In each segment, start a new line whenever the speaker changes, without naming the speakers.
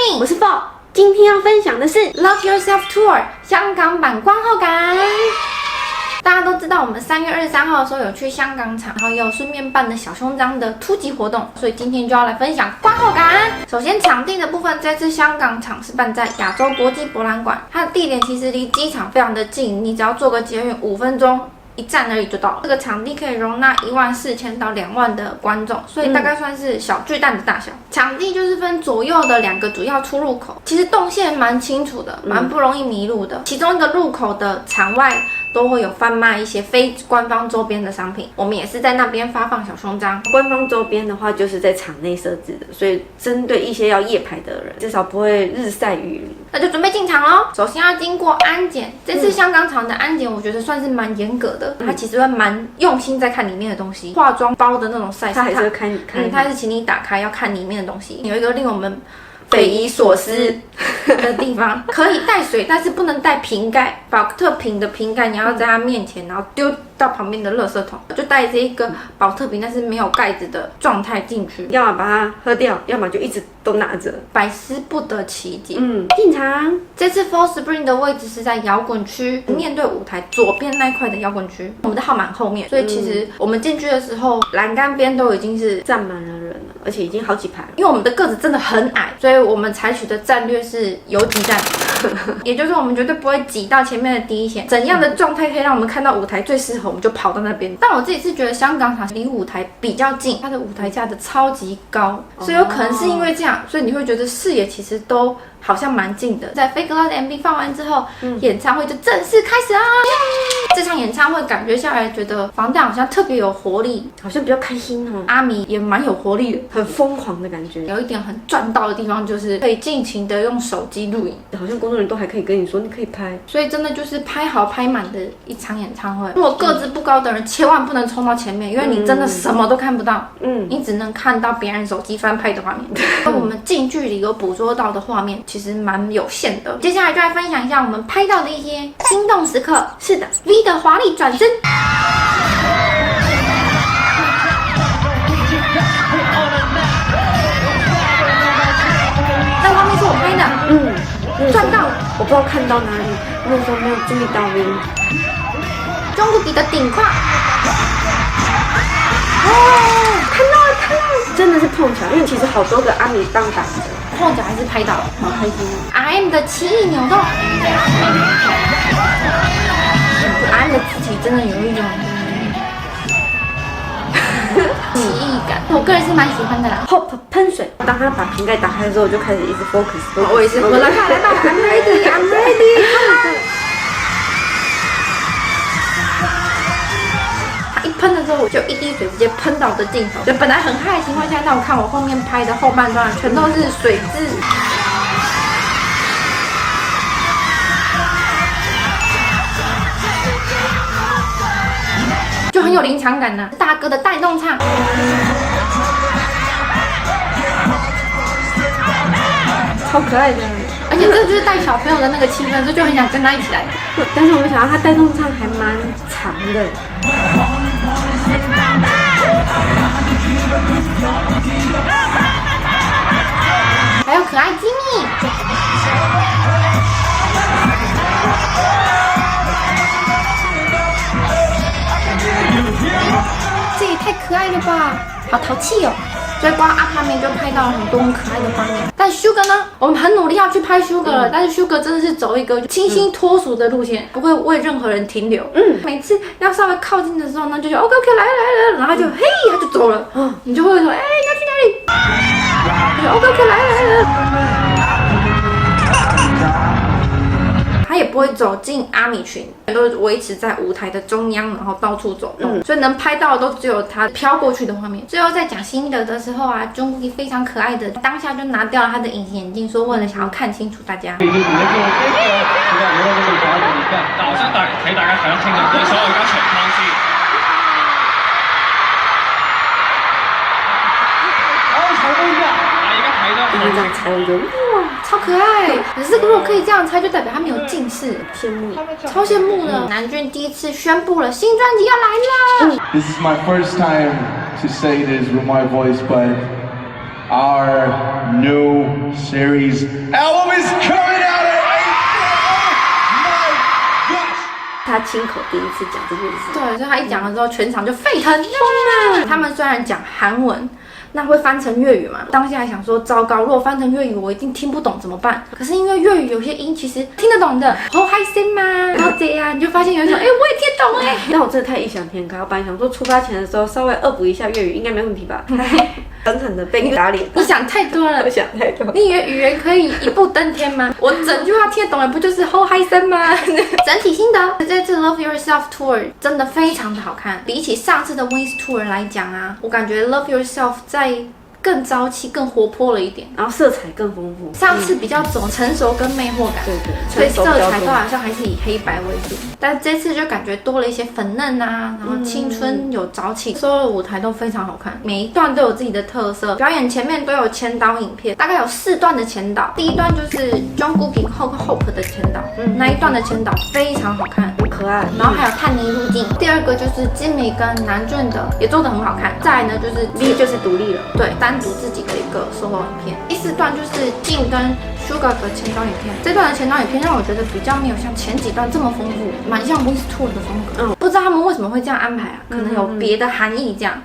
Jimmy，
我是 Bob。今天要分享的是
Love Yourself Tour 香港版观后感。大家都知道，我们3月23号的时候有去香港场，然后也有顺便办的小胸章的突击活动，所以今天就要来分享观后感。首先，场地的部分，这次香港场是办在亚洲国际博览馆，它的地点其实离机场非常的近，你只要坐个捷运5分钟。一站而已就到了。这个场地可以容纳14000到2万的观众，所以大概算是小巨蛋的大小。场地就是分左右的2个主要出入口，其实动线蛮清楚的，蛮不容易迷路的。其中一个入口的场外都会有贩卖一些非官方周边的商品，我们也是在那边发放小胸章。
官方周边的话，就是在场内设置的，所以针对一些要夜排的人，至少不会日晒雨淋。
那就准备进场咯。首先要经过安检，这次香港场的安检我觉得算是蛮严格的，他其实会蛮用心在看里面的东西，化妆包的那种 size，
他还是会看，
他还是请你打开要看里面的东西。有一个令我们匪夷所思的地方，可以带水，但是不能带瓶盖。保特瓶的瓶盖你要在他面前，然后丢到旁边的垃圾桶，就带着一个保特瓶，但是没有盖子的状态进去，
要么把它喝掉，要么就一直都拿着，
百思不得其解。
进场。
这次 Fall Spring 的位置是在摇滚区，面对舞台左边那一块的摇滚区，我们的号码后面，所以其实我们进去的时候，栏杆边都已经是
站满了人了，而且已经好几排了。
因为我们的个子真的很矮，所以我们采取的战略是游击战，也就是我们绝对不会挤到前面的第一线。怎样的状态可以让我们看到舞台最适合，我们就跑到那边。但我自己是觉得香港场离舞台比较近，它的舞台架的超级高，所以有可能是因为这样，所以你会觉得视野其实都好像蛮近的。在 Fake Love 的 MV 放完之后，演唱会就正式开始啦！这场演唱会感觉下来，觉得防弹好像特别有活力，
好像比较开心哦。
阿米也蛮有活力的，
很疯狂的感觉。
有一点很赚到的地方就是可以尽情的用手机录影，
好像工作人员都还可以跟你说你可以拍，
所以真的就是拍好拍满的一场演唱会。如果个子不高的人，千万不能冲到前面，因为你真的什么都看不到，你只能看到别人手机翻拍的画面。我们近距离有捕捉到的画面其实蛮有限的。接下来就来分享一下我们拍到的一些心动时刻。是的 ，V 的华丽转身。那画面是我拍的，赚到！
我不知道看到哪里，那时候没有注意到 V。
中古底的顶胯。
哦，看到了，真的是碰巧，因为其实好多个阿米棒打着，
碰巧还是拍到了，
好开心。
RM 的奇异扭动，RM 的肢体真的有一种奇异感，我个人是蛮喜欢的啦。
Hop 喷水，当他把瓶盖打开之后，我就开始一直 focus。
我也是，我来看，来到 I'm ready，I'm ready。喷的时候，我就一滴水直接喷到我的镜头，就本来很嗨的情况下，那我看我后面拍的后半段全都是水渍，就很有临场感呢。大哥的带动唱，
超可爱的，
而且这就是带小朋友的那个气氛，就很想跟他一起来。
但是我没想到他带动唱还蛮长的。
还有可爱吉米，这也太可爱了吧，好淘气哦！所以光阿帕面就拍到了很多很可爱的画面。但 Sugar 呢，我们很努力要去拍 Sugar 了，但是 Sugar 真的是走一个清新脱俗的路线，不会为任何人停留。每次要稍微靠近的时候呢，就觉得 OK 来了，然后就嘿，他就走了。你就会说，哎，你要去哪里？就 OK 来了。他也不会走进阿米群，都维持在舞台的中央，然后到处走动，所以能拍到的都只有他飘过去的画面。最后在讲心得的时候啊，Jungkook非常可爱的当下就拿掉了他的隐形眼镜，说为了想要看清楚大家。
但我想睇大家想聽嘅所有而家長湯先。
因为这样猜，我觉得哇，
超可爱。可是如果可以这样猜，就代表他没有近视，
羡慕，
超羡慕的。南俊第一次宣布了新专辑要来了。
This is my first time to say this with my voice, but our new series album is coming out in April. Oh my gosh!
他亲口第一次讲这件事。
对，所以他一讲了之后，全场就沸腾疯了。他们虽然讲韩文，那会翻成粤语嘛？当下还想说，糟糕，如果翻成粤语，我一定听不懂怎么办？可是因为粤语有些音其实听得懂的，好开心嘛，然后这样你就发现有一种，我也听懂哎。
但我真的太异想天开，我本来想说出发前的时候稍微恶补一下粤语，应该没问题吧？狠狠的被打脸。
你想太多了，
我想太多。
你以为语言可以一步登天吗？我整句话听得懂了，不就是好嗨森吗？整体心得，这次 Love Yourself Tour 真的非常的好看，比起上次的 Wings Tour 来讲啊，我感觉 Love Yourself 在更朝气、更活泼了一点，
然后色彩更丰富。
上次比较走成熟跟魅惑感，
对，
所以色彩都好像还是以黑白为主，但这次就感觉多了一些粉嫩啊，然后青春有朝气，所有的舞台都非常好看，每一段都有自己的特色，表演前面都有前导影片，大概有4段的前导，第一段就是 Jungkook 跟 Hope 的前导，那一段的前导非常好看，
很可爱，
然后还有探泥路径，第二个就是金美跟南俊的也做得很好看，再来呢就是
V 就是独立了，
对，单独自己的一个 solo 影片。第4段就是Jin跟 Sugar 的前导影片，这段的前导影片让我觉得比较没有像前几段这么丰富，蛮像 Wings Tour 的风格。不知道他们为什么会这样安排啊？可能有别的含义这样。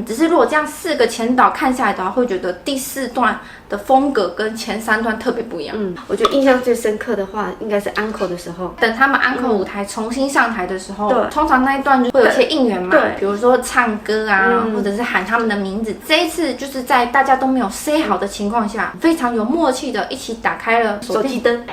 只是如果这样4个前导看下来的话，会觉得第4段的风格跟前3段特别不一样。
我觉得印象最深刻的话，应该是 Uncle 的时候，
等他们 Uncle 舞台重新上台的时候，
对，
通常那一段就会有一些应援嘛，
对，
比如说唱歌啊，或者是喊他们的名字。这一次就是在大家都没有 say 好的情况下，非常有默契的一起打开了
手机灯。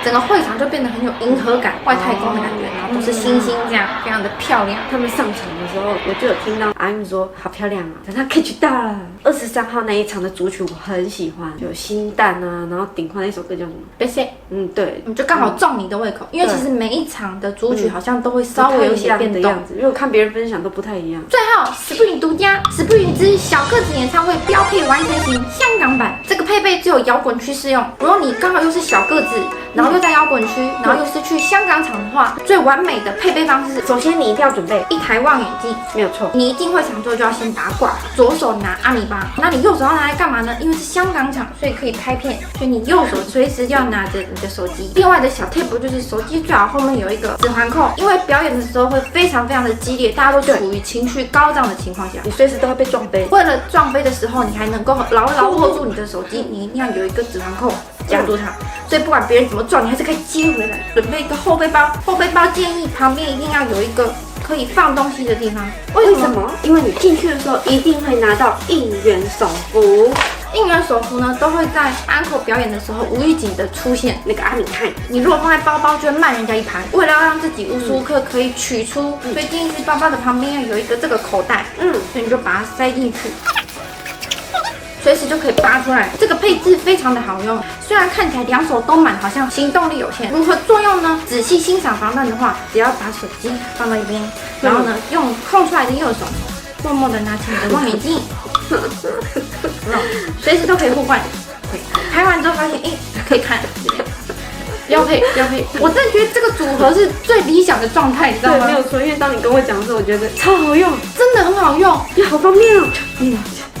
整个会场就变得很有银河感、外太空的感觉，然后都是星星这样，非常的漂亮。
他们上场的时候，我就有听到阿 M 说好漂亮啊，等他 catch 到了。23号那一场的主曲我很喜欢，有心蛋啊，然后顶换那首歌叫什么？
别谢，
对，
就刚好中你的胃口，因为其实每一场的主曲好像都会稍微有一些变动，
因为我看别人分享都不太一样。
最后 Spring 独家 Spring 之小个子演唱会标配完成型香港版，这个配备只有摇滚区适用。如果你刚好又是小个子，然后又在摇滚区，然后又是去香港场的话，最完美的配备方式，
首先你一定要准备
一台望远镜，
没有错。
你一定会想做就要先把它挂，左手拿阿米巴，那你右手要拿来干嘛呢？因为是香港场，所以可以拍片，所以你右手随时要拿着你的手机。另外的小 tip 就是手机最好后面有一个指环扣，因为表演的时候会非常的激烈，大家都处于情绪高涨的情况下，
你随时都会被撞飞。
为了撞飞的时候，你还能够牢牢握住你的手机，你一定要有一个指环扣夹住它。所以不管别人怎么撞，你还是可以接回来。准备一个后背包，后背包建议旁边一定要有一个可以放东西的地方。
为什么？因为你进去的时候一定会拿到应援手幅。
应援手幅呢，都会在Uncle表演的时候无预警的出现。
那个阿米看，
你如果放在包包，就会慢人家一拍。为了要让自己无时无刻可以取出，所以建议是包包的旁边要有一个这个口袋。所以你就把它塞进去。随时就可以拔出来，这个配置非常的好用。虽然看起来2手都满，好像行动力有限。如何作用呢？仔细欣赏防弹的话，只要把手机放到一边，然后呢，用空出来的右手，默默的拿起你的望远镜，随时都可以互换。拍完之后发现，可以看。标配，我真的觉得这个组合是最理想的状态，你知道吗？
对，没有错。因为当你跟我讲的时候，我觉得超好用，
真的很好用，
也好方便哦。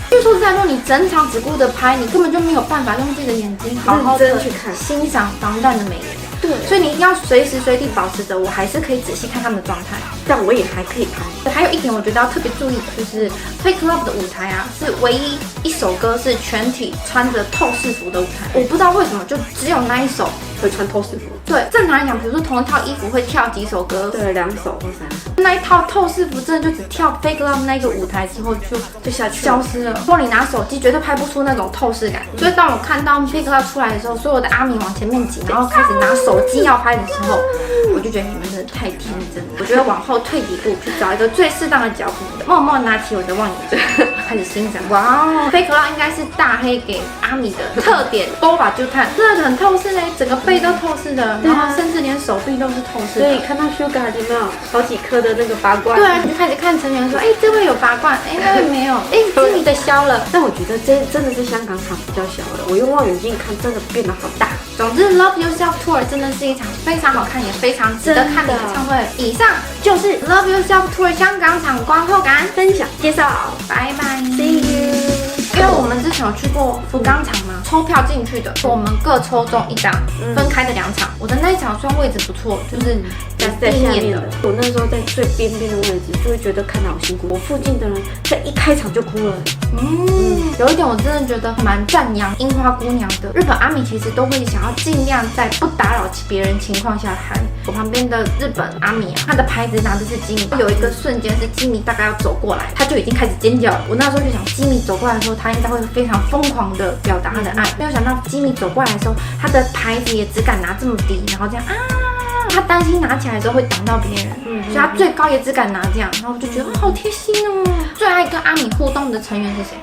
就说实在说，你整场只顾着拍，你根本就没有办法用自己的眼睛好好的
去看
欣赏防弹的美颜。对，所以你一定要随时随地保持着，我还是可以仔细看他们的状态，
但我也还可以拍。
还有一点我觉得要特别注意的就是 Fake Love 的舞台啊，是唯一一首歌是全体穿着透视服的舞台。我不知道为什么就只有那一首
会穿透视服。
对，正常来讲，比如说同一套衣服会跳几首歌，
对，2首或3首。
那一套透视服真的就只跳 Fake Love 那个舞台之后就下去消失了。如果你拿手机绝对拍不出那种透视感。所以当我看到 Fake Love 出来的时候，所有的阿米往前面挤，然后开始拿手机要拍的时候，我就觉得你们真的太天真了。我觉得往后退几步，去找一个最适当的角度，默默拿起我的望远镜，开始欣赏。哇 ，Fake Love 应该是大黑给阿米的特点，多把就看，真的很透视嘞，整个背都透视的。的，然后甚至连手臂都是透视的。
所以看到 Sugar 有没有好几颗的那个拔罐？
对啊，你就开始看成员说，哎，这位有拔罐，哎，那位没有，哎，吉米的消了。
但我觉得这真的是香港场比较小了，我用望远镜看真的变得好大。
总之，Love Yourself Tour 真的是一场非常好看也非常值得看的演唱会。以上就是Love Yourself Tour 香港场观后感
分享介绍，
拜拜
See you。
因为我们之前有去过福冈场嘛，抽票进去的，我们各抽中一张，分开的2场。我的那一场算位置不错，就是
在下面的。我那时候在最边边的位置，就会觉得看得好辛苦。我附近的人在一开场就哭了。
有一点我真的觉得蛮赞扬樱花姑娘的。日本阿米其实都会想要尽量在不打扰别人情况下嗨。我旁边的日本阿米啊，他的牌子拿的是吉米，有一个瞬间是吉米大概要走过来，他就已经开始尖叫了。我那时候就想，吉米走过来的时候，他应该会非常疯狂的表达他的爱。没有想到吉米走过来的时候，他的牌子也只敢拿这么低，然后这样啊。他担心拿起来之后会挡到别人，所以他最高也只敢拿这样，然后我就觉得好贴心哦。最爱跟阿米互动的成员是谁？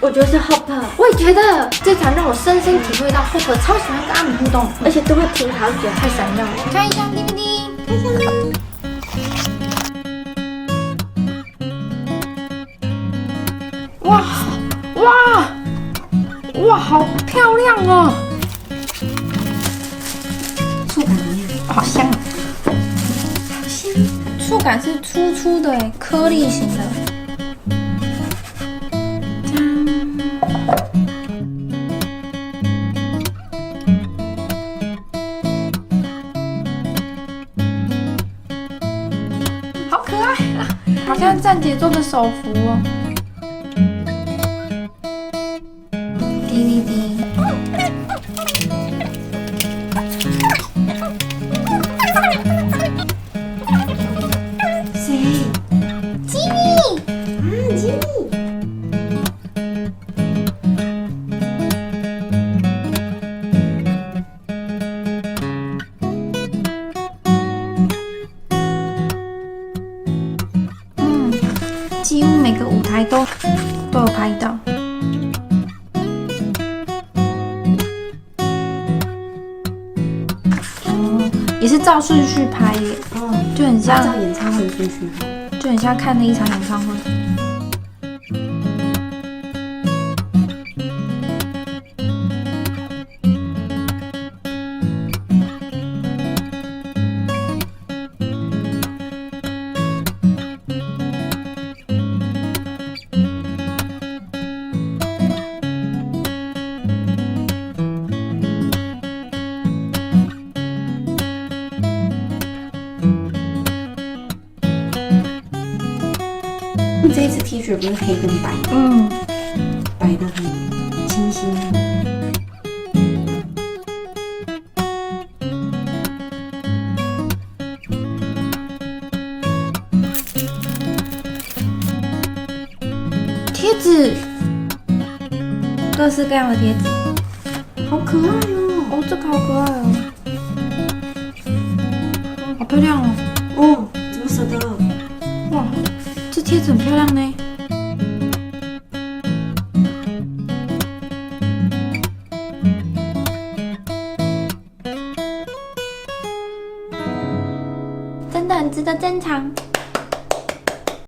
我觉得是 Hope，
我也觉得这场让我深深体会到 Hope 超喜欢跟阿米互动，
而且都会停好久，
太闪耀了。看一下 DVD， 看一下。哇哇哇，好漂亮哦！
触感怎么样？
好香啊！好香，触感是粗粗的哎，颗粒型的。好可爱啊！好像站姐做的手幅哦。DVD。
谁？
吉米。
吉米。
几乎每个舞台都有拍到。也是照顺序拍耶，就很像
照演唱会的顺序拍，
就很像看那一场演唱会。
这一次 T 恤不是黑跟白，白的很清新。
贴纸，各式各样的贴纸，
好可爱哦！
哦，这个好可爱哦，好漂亮哦！
哦，怎么舍得？
哇，这贴纸很漂亮呢。真的很值得珍藏。